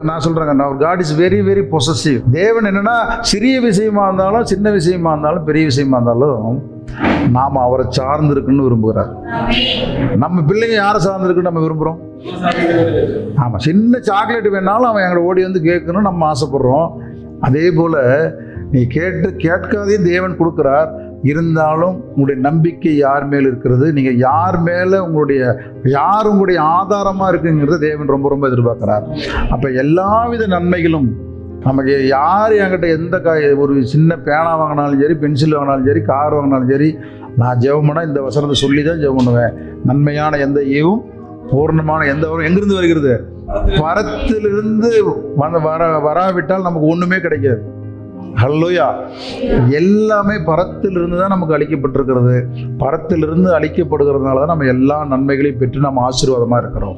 நான் சொல்றேங்க, God is very very possessive. தேவன் என்னன்னா, சிறிய விஷயமா இருந்தாலும், சின்ன விஷயமா இருந்தாலும், பெரிய விஷயமா இருந்தாலும் நாம அவரை சார்ந்து இருக்குன்னு விரும்புகிறார். நம்ம பிள்ளைங்க யாரை சார்ந்து இருக்குன்னு நம்ம விரும்புறோம்? ஆமா, சின்ன சாக்லேட் வேணாலும் அவன் எங்களை ஓடி வந்து கேட்கணும்னு நம்ம ஆசைப்படுறோம். அதே போல நீ கேட்காதே தேவன் கொடுக்கிறார். இருந்தாலும் உங்களுடைய நம்பிக்கை யார் மேல் இருக்கிறது, நீங்க யார் மேல யார் உங்களுடைய ஆதாரமா இருக்குங்கிறத தேவன் ரொம்ப ரொம்ப எதிர்பார்க்கிறார். அப்ப எல்லாவித நன்மைகளும் நமக்கு யார் என்கிட்ட ஒரு சின்ன பேனா வாங்கினாலும் சரி, பென்சில் வாங்கினாலும் சரி, கார் வாங்கினாலும் சரி, நான் ஜெபம் பண்ணால் இந்த வசனத்தை சொல்லி தான் ஜெபம் பண்ணுவேன். நன்மையான எந்த ஈவும் பூர்ணமான எந்த வரும் எங்கிருந்து வருகிறது? பரத்திலிருந்து வராவிட்டால் நமக்கு ஒண்ணுமே கிடைக்காது. ஹல்லேலூயா. எல்லாமே பரத்திலிருந்து தான் நமக்கு அளிக்கப்பட்டிருக்கிறது. பரத்திலிருந்து அளிக்கப்படுகிறதுனால தான் நம்ம எல்லா நன்மைகளையும் பெற்று நம்ம ஆசீர்வாதமா இருக்கிறோம்.